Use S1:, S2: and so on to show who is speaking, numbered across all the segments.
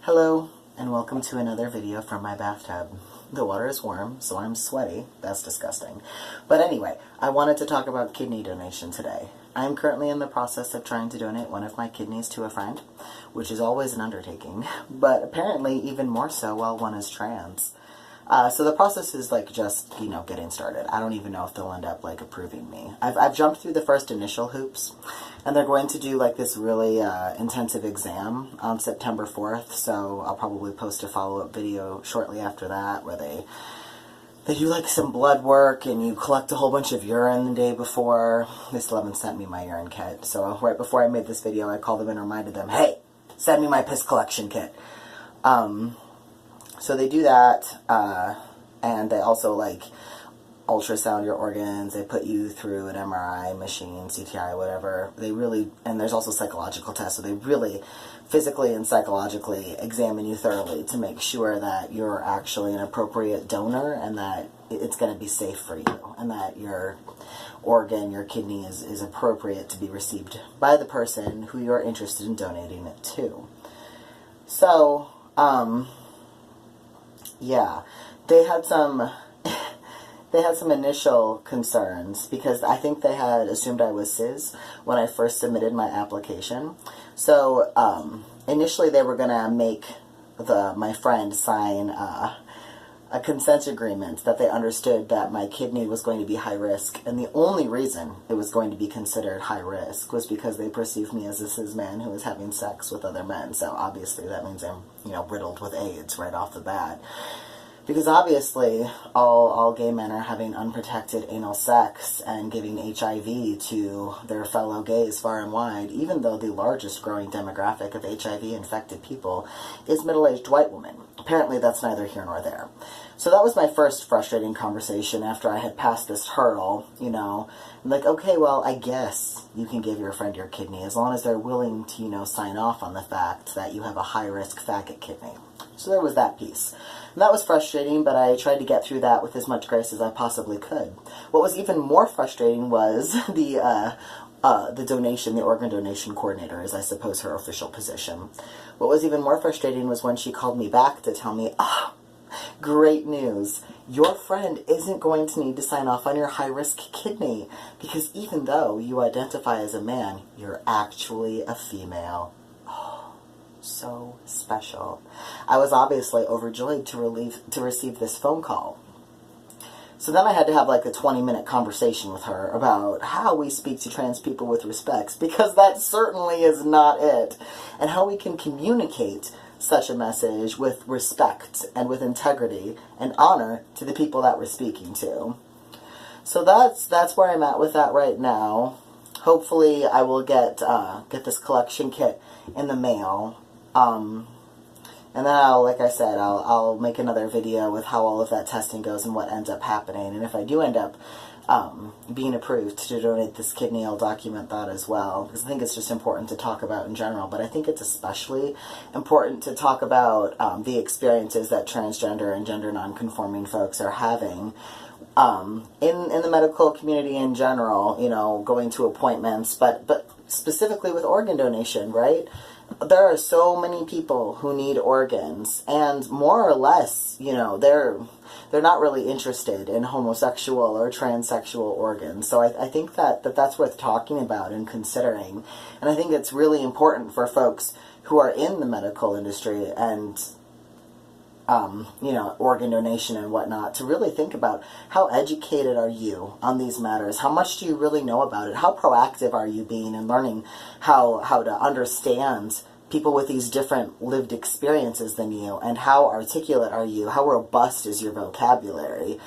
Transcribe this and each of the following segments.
S1: Hello, and welcome to another video from my bathtub. The water is warm, so I'm sweaty. That's disgusting. But anyway, I wanted to talk about kidney donation today. I am currently in the process of trying to donate one of my kidneys to a friend, which is always an undertaking, but apparently even more so while one is trans. So the process is just, getting started. I don't even know if they'll end up approving me. I've jumped through the first initial hoops, and they're going to do this really intensive exam on September 4th, so I'll probably post a follow-up video shortly after that where they do some blood work and you collect a whole bunch of urine the day before. They still haven't sent me my urine kit, so right before I made this video I called them and reminded them, hey, send me my piss collection kit. So they do that, and they also ultrasound your organs. They put you through an MRI machine, CTI, whatever. And there's also psychological tests, so they really physically and psychologically examine you thoroughly to make sure that you're actually an appropriate donor and that it's going to be safe for you and that your organ, your kidney, is appropriate to be received by the person who you're interested in donating it to. So, yeah, they had some initial concerns because I think they had assumed I was cis when I first submitted my application. So initially they were gonna make my friend sign a consent agreement that they understood that my kidney was going to be high risk, and the only reason it was going to be considered high risk was because they perceived me as a cis man who was having sex with other men. So obviously that means I'm, riddled with AIDS right off the bat. Because obviously all gay men are having unprotected anal sex and giving HIV to their fellow gays far and wide, even though the largest growing demographic of HIV-infected people is middle-aged white women. Apparently that's neither here nor there. So that was my first frustrating conversation after I had passed this hurdle, I'm like, okay, well, I guess you can give your friend your kidney as long as they're willing to, sign off on the fact that you have a high-risk faggot kidney. So there was that piece. And that was frustrating, but I tried to get through that with as much grace as I possibly could. What was even more frustrating was the donation, the organ donation coordinator is, I suppose, her official position. What was even more frustrating was when she called me back to tell me, great news, your friend isn't going to need to sign off on your high-risk kidney because even though you identify as a man, you're actually a female. So special. I was obviously overjoyed to receive this phone call. So then I had to have a 20-minute conversation with her about how we speak to trans people with respect, because that certainly is not it, and how we can communicate such a message with respect and with integrity and honor to the people that we're speaking to. So that's where I'm at with that right now. Hopefully I will get this collection kit in the mail. And then I'll make another video with how all of that testing goes and what ends up happening. And if I do end up being approved to donate this kidney, I'll document that as well, because I think it's just important to talk about in general. But I think it's especially important to talk about the experiences that transgender and gender nonconforming folks are having in the medical community in general, going to appointments, but specifically with organ donation, right? There are so many people who need organs, and more or less, they're not really interested in homosexual or transsexual organs. So I think that's worth talking about and considering. And I think it's really important for folks who are in the medical industry and organ donation and whatnot, to really think about how educated are you on these matters? How much do you really know about it? How proactive are you being in learning how to understand people with these different lived experiences than you? And how articulate are you? How robust is your vocabulary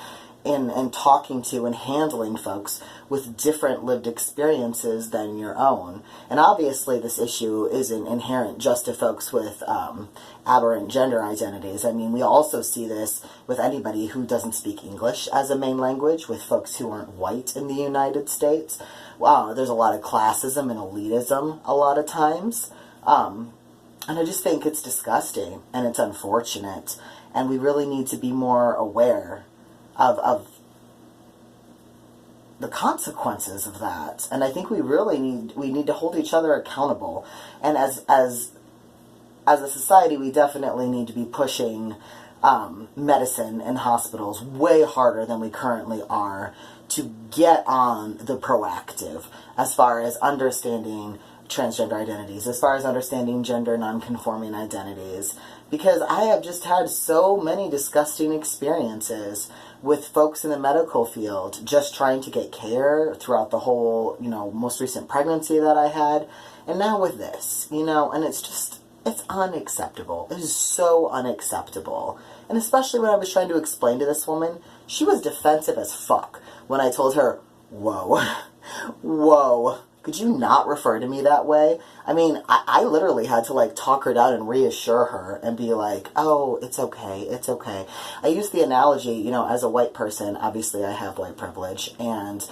S1: in talking to and handling folks with different lived experiences than your own? And obviously this issue isn't inherent just to folks with aberrant gender identities. I mean, we also see this with anybody who doesn't speak English as a main language, with folks who aren't white in the United States. Wow, there's a lot of classism and elitism a lot of times. And I just think it's disgusting and it's unfortunate, and we really need to be more aware of the consequences of that. And I think we really need to hold each other accountable. And as as a society, we definitely need to be pushing medicine and hospitals way harder than we currently are to get on the proactive as far as understanding transgender identities, as far as understanding gender nonconforming identities, because I have just had so many disgusting experiences with folks in the medical field just trying to get care throughout the whole, most recent pregnancy that I had, and now with this, and it's unacceptable. It is so unacceptable. And especially when I was trying to explain to this woman, she was defensive as fuck when I told her, whoa, whoa, could you not refer to me that way? I mean, I literally had to, talk her down and reassure her and be like, oh, it's okay, it's okay. I use the analogy, as a white person, obviously I have white privilege, and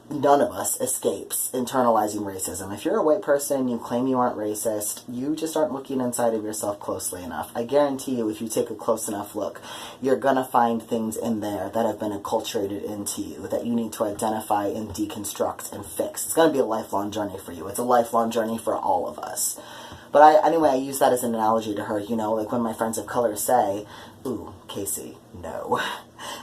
S1: none of us escapes internalizing racism. If you're a white person and you claim you aren't racist, you just aren't looking inside of yourself closely enough. I guarantee you, if you take a close enough look, you're gonna find things in there that have been acculturated into you that you need to identify and deconstruct and fix. It's gonna be a lifelong journey for you. It's a lifelong journey for all of us. But I use that as an analogy to her, when my friends of color say, ooh, Casey, no,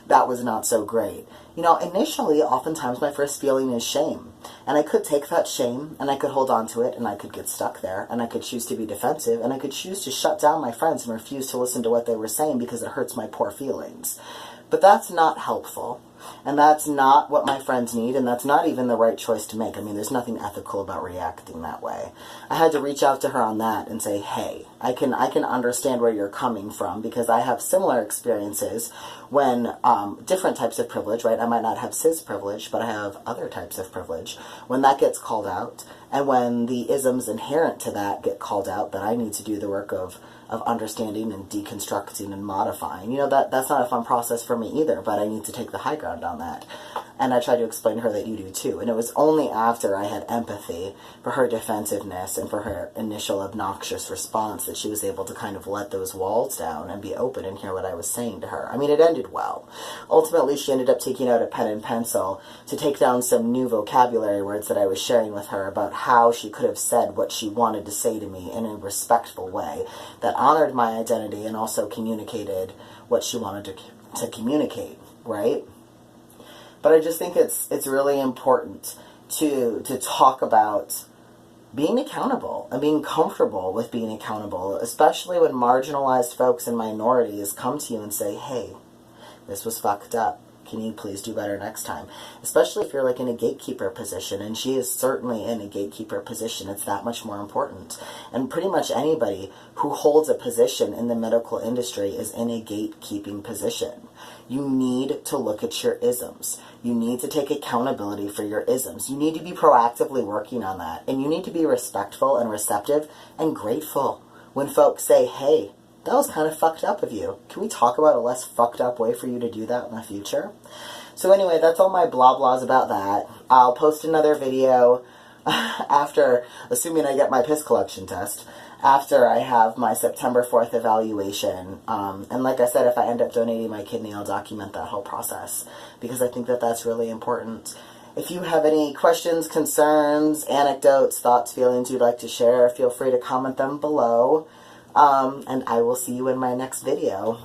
S1: that was not so great. Initially, oftentimes my first feeling is shame. And I could take that shame, and I could hold on to it, and I could get stuck there, and I could choose to be defensive, and I could choose to shut down my friends and refuse to listen to what they were saying because it hurts my poor feelings. But that's not helpful. And that's not what my friends need, and that's not even the right choice to make. I mean, there's nothing ethical about reacting that way. I had to reach out to her on that and say, hey, I can understand where you're coming from, because I have similar experiences when different types of privilege, right? I might not have cis privilege, but I have other types of privilege. When that gets called out, and when the isms inherent to that get called out, that I need to do the work of understanding and deconstructing and modifying. That's not a fun process for me either, but I need to take the high ground on that. And I tried to explain to her that you do too. And it was only after I had empathy for her defensiveness and for her initial obnoxious response that she was able to kind of let those walls down and be open and hear what I was saying to her. I mean, it ended well. Ultimately, she ended up taking out a pen and pencil to take down some new vocabulary words that I was sharing with her about how she could have said what she wanted to say to me in a respectful way that honored my identity and also communicated what she wanted to communicate, right? But I just think it's really important to talk about being accountable and being comfortable with being accountable, especially when marginalized folks and minorities come to you and say, hey, this was fucked up. Can you please do better next time? Especially if you're in a gatekeeper position, and she is certainly in a gatekeeper position. It's that much more important. And pretty much anybody who holds a position in the medical industry is in a gatekeeping position. You need to look at your isms. You need to take accountability for your isms. You need to be proactively working on that. And you need to be respectful and receptive and grateful when folks say, hey, that was kind of fucked up of you. Can we talk about a less fucked up way for you to do that in the future? So anyway, that's all my blah blahs about that. I'll post another video after, assuming I get my piss collection test, after I have my September 4th evaluation. And like I said, if I end up donating my kidney, I'll document that whole process, because I think that that's really important. If you have any questions, concerns, anecdotes, thoughts, feelings you'd like to share, feel free to comment them below. And I will see you in my next video.